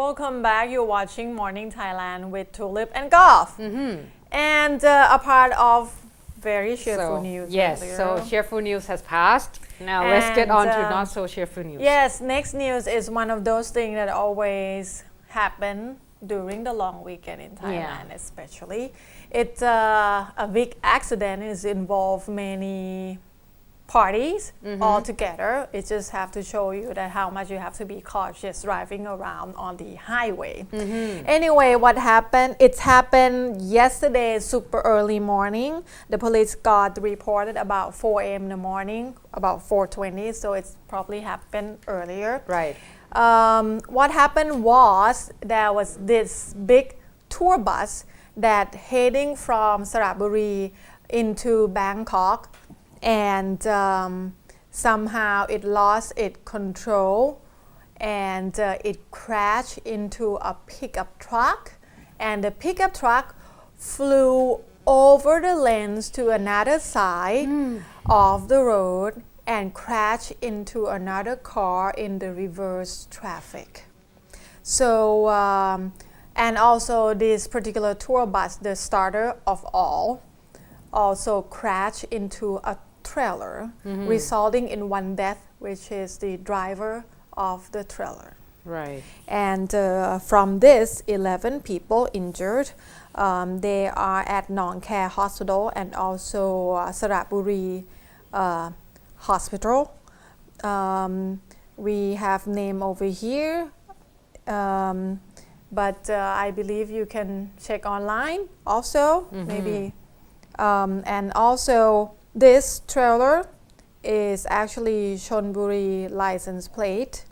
Welcome back. You're watching Morning Thailand with Tulip and Golf. And a part of very cheerful news. Yes, earlier. so cheerful news has passed. Now let's get on to not so cheerful news. Yes, next news is one of those things that always happen during the long weekend in Thailand, especially. It's a big accident. It's involved many parties all together. It just have to show you that how much you have to be cautious driving around on the highway. Anyway, what happened? It happened yesterday, super early morning. The police got reported about 4 a.m. in the morning, about 4:20. So it's probably happened earlier. Right. What happened was there was this big tour bus that heading from Saratburi into Bangkok, and somehow it lost its control and it crashed into a pickup truck, and the pickup truck flew over the lanes to another side of the road and crashed into another car in the reverse traffic. So and also this particular tour bus, the starter of all, also crashed into a trailer, resulting in one death, which is the driver of the trailer. Right. And from this, 11 people injured. They are at Khon Kaen Hospital and also Saratburi Hospital. We have name over here, but I believe you can check online also, maybe. And also, this trailer is actually Chonburi license plate,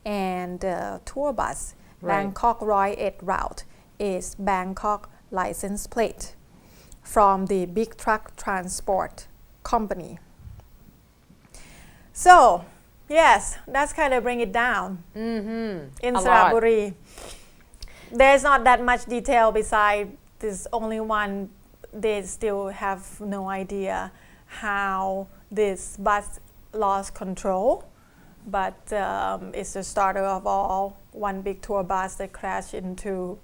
and the tour bus, Bangkok Roy 8 route, is Bangkok license plate from the big truck transport company. So, yes, that's kind of bring it down in Saratburi. There's not that much detail beside this only one. They still have no idea how this bus lost control, but it's the starter of all, one big tour bus that crashed into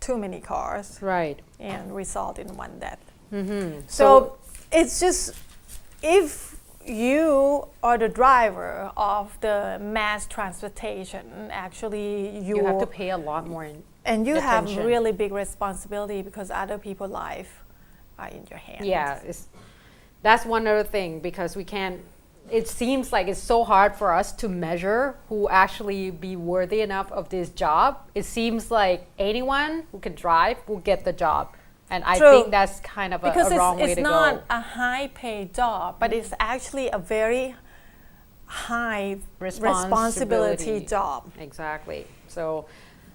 too many cars, right, and result in one death. So it's just, if you are the driver of the mass transportation, actually you have to pay a lot more and you attention. have really big responsibility because other people's life are in your hands. Yeah, that's one other thing, because we can't, it seems like it's so hard for us to measure who actually be worthy enough of this job. It seems like anyone who can drive will get the job. And I think that's kind of a wrong way to go. Because it's not a high paid job, but it's actually a very high responsibility job. Exactly. So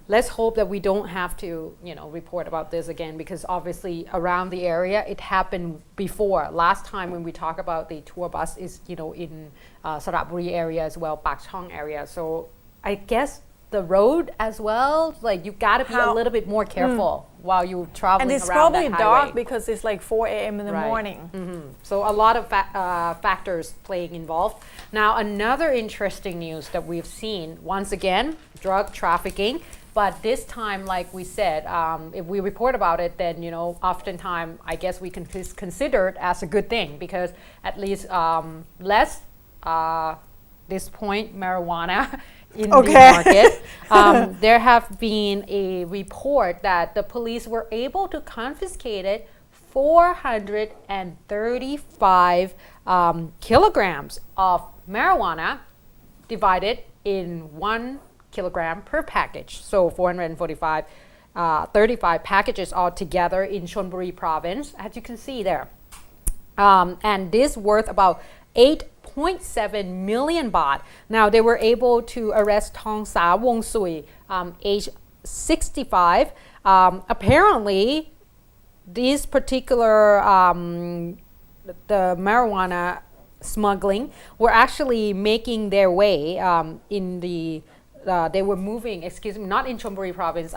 let's hope that we don't have to, report about this again, because obviously around the area it happened before. Last time when we talk about the tour bus is, in Saratburi area as well, Pak Chong area. So I guess the road as well, like you got to be a little bit more careful while you're traveling around that highway. And it's probably dark because it's like 4 a.m. in the morning. So a lot of factors playing involved. Now another interesting news that we've seen, once again, drug trafficking. But this time, like we said, if we report about it, then, oftentimes, I guess we can consider it as a good thing, because at least less, this point, marijuana in the market. There have been a report that the police were able to confiscate 435 kilograms of marijuana divided in 1 kilogram per package. So 445, 35 packages all together in Chonburi province, as you can see there. And this worth about 8.7 million baht. Now they were able to arrest Thong Sa Wong Sui, age 65. Apparently, these particular the marijuana smuggling were actually making their way in the they were moving, not in Chonburi province.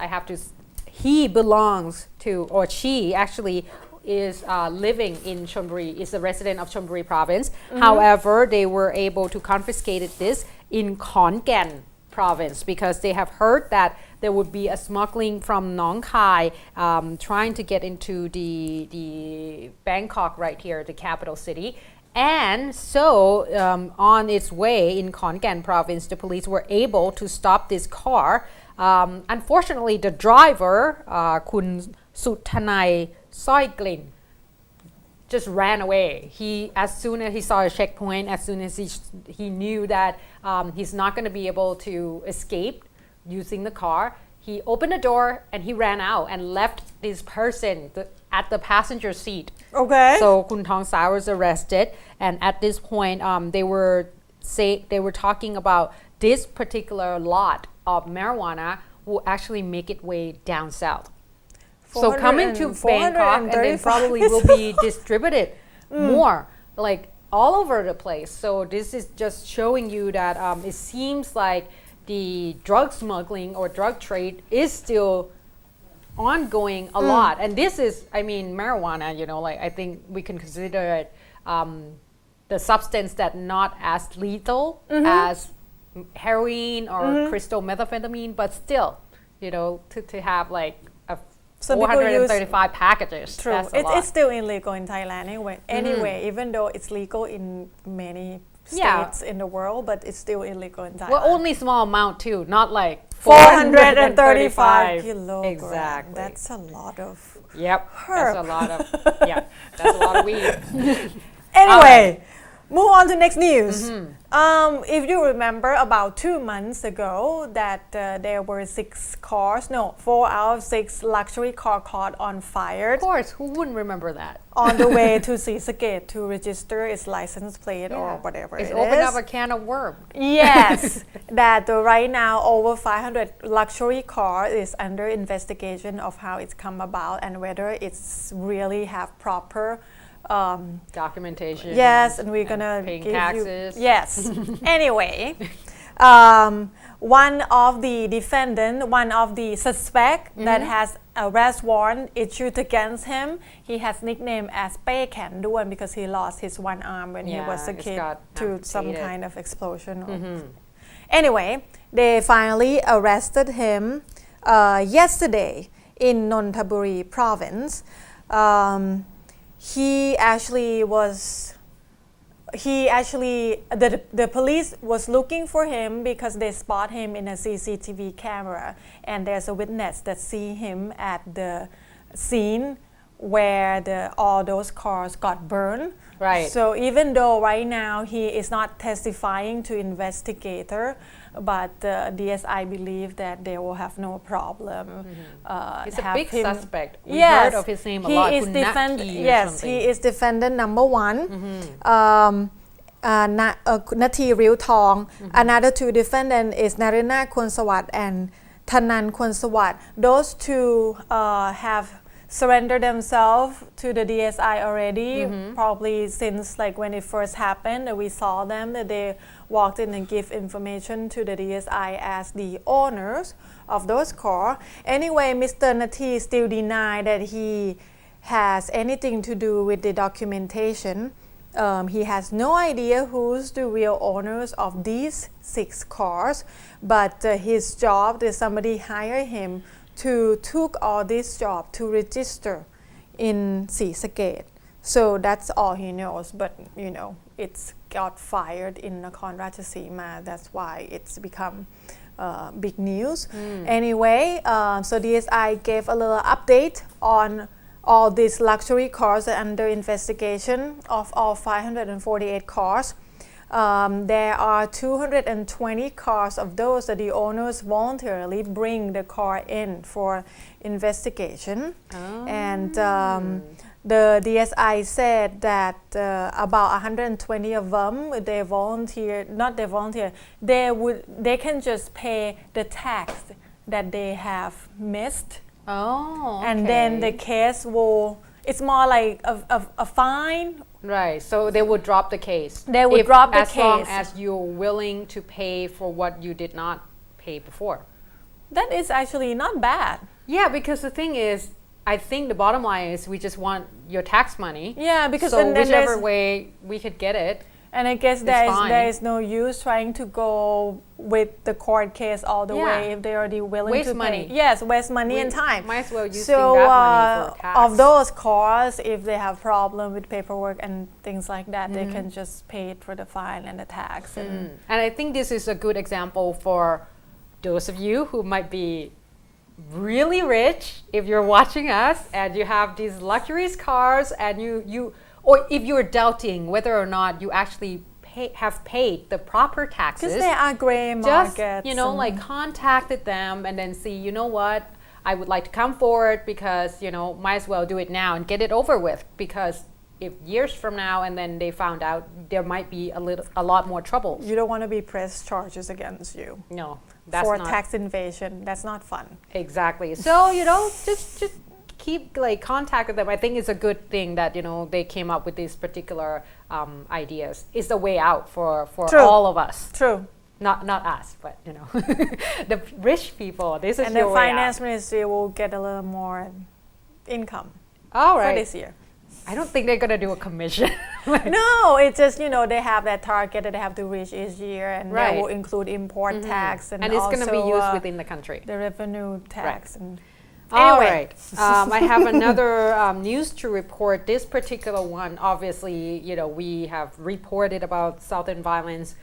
He belongs to, or she actually is living in Chonburi, is a resident of Chonburi province. However, they were able to confiscate this in Khon Kaen province, because they have heard that there would be a smuggling from Nong Khai trying to get into the Bangkok right here, the capital city. And so on its way in Khon Kaen province, the police were able to stop this car. Unfortunately, the driver, Khun Suthanai Soiglin, just ran away. As soon as he saw a checkpoint, as soon as he knew that he's not going to be able to escape using the car, he opened the door and he ran out and left this person at the passenger seat. Okay. So Khun Thong Sa was arrested, and at this point, they were talking about this particular lot of marijuana will actually make its way down south. So coming to Bangkok and then probably will be distributed more, like all over the place. So this is just showing you that it seems like the drug smuggling or drug trade is still ongoing a lot. And this is, I mean, marijuana, you know, like I think we can consider it the substance that not as lethal as heroin or crystal methamphetamine, but still, you know, to have like a 435 packages. True. That's a lot. It's still illegal in Thailand anyway, even though it's legal in many states in the world, but it's still illegal in Thailand. Well, only small amount too, not like 435 kilograms. Exactly. That's a lot of herb. That's a lot of weed. Anyway, move on to next news. If you remember, about 2 months ago, that there were 4 out of 6 luxury car caught on fire. Of course, who wouldn't remember that? On the way to Sisakate to register its license plate or whatever it is. It's opened up a can of worms. Yes, that right now over 500 luxury car is under investigation of how it's come about and whether it's really have proper documentation. Yes, and we're gonna paying give taxes. you. Yes. Anyway, one of the suspect that has arrest warrant issued against him, he has nicknamed as Pae Khan Duan because he lost his one arm when he was a kid to some kind of explosion. Anyway, they finally arrested him yesterday in Nonthaburi province. The police was looking for him because they spot him in a CCTV camera, and there's a witness that see him at the scene where all those cars got burned. Right. So even though right now he is not testifying to investigator, but DSI believe that they will have no problem. He's a big suspect. We Yes, heard of his name a lot. He is defendant number 1. Nathi Riu Thong. Another 2 defendants is Narina Khon Sawat and Thanan Khon Sawat. Those 2 have surrendered themselves to the DSI already, probably since like when it first happened. We saw them that they walked in and give information to the DSI as the owners of those cars. Anyway, Mr. Nathi still denied that he has anything to do with the documentation. He has no idea who's the real owners of these 6 cars, but his job is somebody hired him to took all this job to register in Sisakate. So that's all he knows, but you know, it's got fired in Nakhon Ratchasima. That's why it's become big news. Anyway, so DSI gave a little update on all these luxury cars under investigation. Of all 548 cars, there are 220 cars of those that the owners voluntarily bring the car in for investigation. And the DSI said that about 120 of them, they can just pay the tax that they have missed. And then the case it's more like a fine. Right, so they would drop the case. They would drop the case. As long as you're willing to pay for what you did not pay before. That is actually not bad. Yeah, because the thing is, I think the bottom line is we just want your tax money. Yeah, because so whichever way we could get it. And I guess fine. there is no use trying to go with the court case all the Yeah. way if they're already willing Waste to money. pay. Yes, waste money and time. Might as well use So that money for tax. of those cars, if they have problem with paperwork and things like that, they can just pay it for the fine and the tax. And And I think this is a good example for those of you who might be really rich if you're watching us and you have these luxurious cars and you or if you're doubting whether or not you actually have paid the proper taxes. because there are gray Just, markets. like contacted them and then see, you know what, I would like to come forward because, might as well do it now and get it over with, because if years from now and then they found out, there might be a lot more trouble. you don't want to be pressed charges against you No, that's for not tax invasion. That's not fun. exactly. So, just keep contact with them. I think it's a good thing that, they came up with these particular ideas. It's the way out for True. all of us. True. Not us, but the rich people. This is And your the way finance out. ministry will get a little more income All for right. this year. I don't think they're gonna do a commission. No, it's just, they have that target that they have to reach each year, and Right. that will include import tax and And it's also gonna be used within the country. the revenue tax. And All anyway. right. I have another news to report. This particular one, obviously, we have reported about Southern violence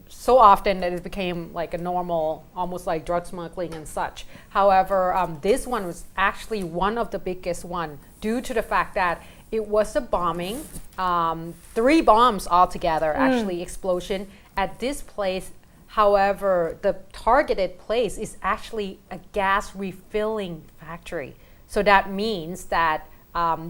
so often that it became like a normal, almost like drug smuggling and such. However, this one was actually one of the biggest one due to the fact that it was a bombing, 3 bombs altogether, actually explosion at this place. However, the targeted place is actually a gas refilling factory. So that means that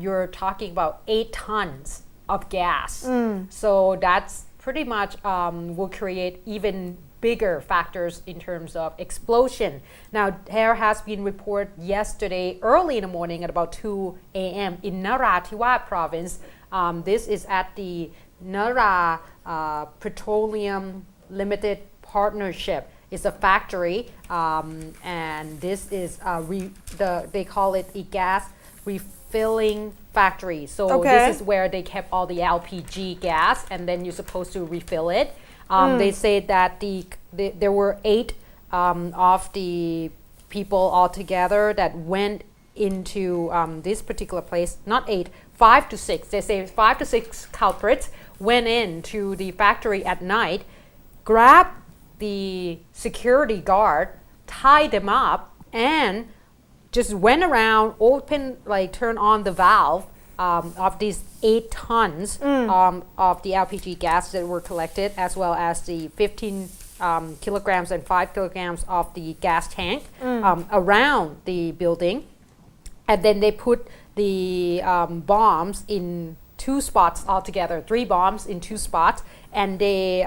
you're talking about 8 tons of gas. So that's pretty much will create even bigger factors in terms of explosion. Now, there has been report yesterday early in the morning at about 2 a.m. in Narathiwat province. This is at the Nara Petroleum Limited Partnership. It's a factory, and this is they call it a gas refilling factory. So Okay. this is where they kept all the LPG gas, and then you're supposed to refill it. They say that there were 8 of the people altogether that went into this particular place. Not 8, 5 to 6. They say 5 to 6 culprits went into the factory at night, grabbed the security guard, tied them up, and just went around, turn on the valve of these 8 tons of the LPG gas that were collected, as well as the 15 kilograms and 5 kilograms of the gas tank around the building. And then they put the bombs in 2 spots altogether, 3 bombs in 2 spots, and they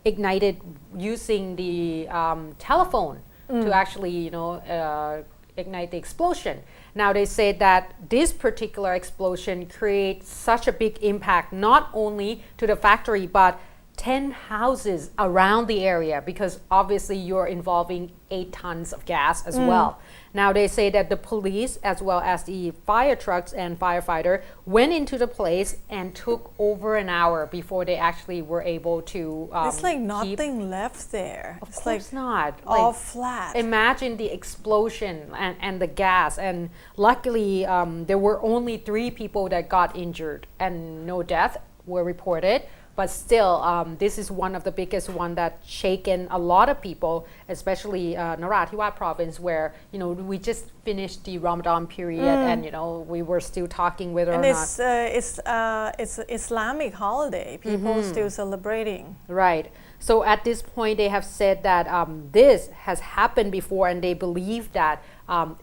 ignited using the telephone to actually, ignite the explosion. Now they say that this particular explosion creates such a big impact, not only to the factory, but 10 houses around the area, because obviously you're involving 8 tons of gas as well. Now they say that the police, as well as the fire trucks and firefighter, went into the place and took over an hour before they actually were able to it's like keep. nothing left there. Of It's course like not. all Like, flat. imagine the explosion and the gas, and luckily there were only 3 people that got injured and no death were reported. But still, this is one of the biggest one that shaken a lot of people, especially Narathiwat province, where we just finished the Ramadan period, and we were still talking whether and or not. it's an Islamic holiday. People still celebrating. Right. So at this point, they have said that this has happened before, and they believe that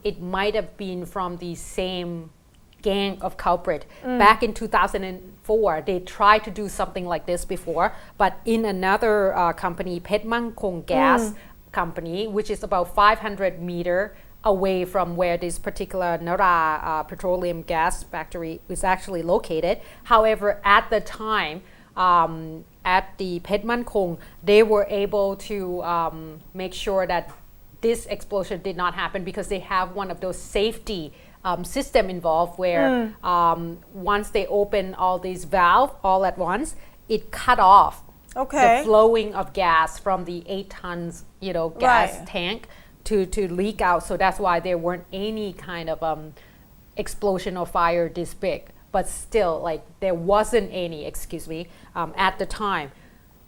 it might have been from the same gang of culprit. Back in 2004, they tried to do something like this before, but in another company, Khon Gas company, which is about 500 meter away from where this particular Nara petroleum gas factory is actually located. However, at the time, at the Khon, they were able to make sure that this explosion did not happen, because they have one of those safety system involved where once they open all these valves all at once, it cut off Okay. the flowing of gas from the 8 tons, gas Right. tank to leak out. So that's why there weren't any kind of explosion or fire this big. But still, like there wasn't any, at the time.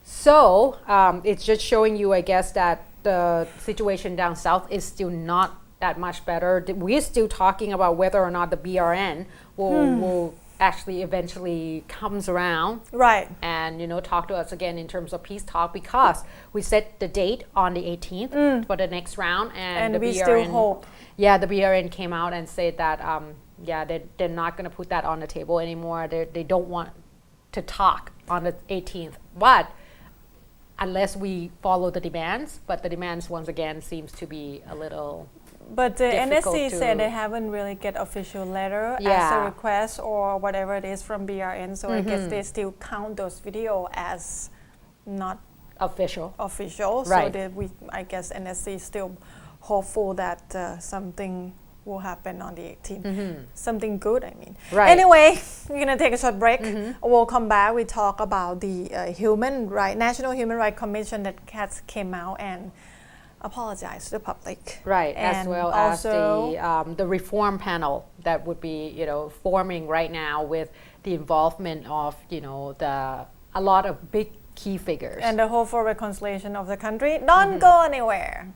So it's just showing you, I guess, that the situation down south is still not that much better. We're still talking about whether or not the BRN will actually eventually comes around Right. and talk to us again in terms of peace talk, because we set the date on the 18th for the next round, and the we BRN, still hope. Yeah, the BRN came out and said that they're not going to put that on the table anymore. They don't want to talk on the 18th, but unless we follow the demands. But the demands once again seems to be a little. But the difficult NSC to- said they haven't really get official letter as a Yeah. request or whatever it is from BRN. So I guess they still count those video as not Official. official. So Right. I guess NSC is still hopeful that something will happen on the 18th. Something good, I mean. Right. Anyway, we're gonna take a short break. We'll come back. We talk about the National Human Rights Commission that came out and apologize to the public. Right, as And well also, as the reform panel that would be, forming right now with the involvement of, a lot of big key figures. and the hope for reconciliation of the country. Don't go anywhere.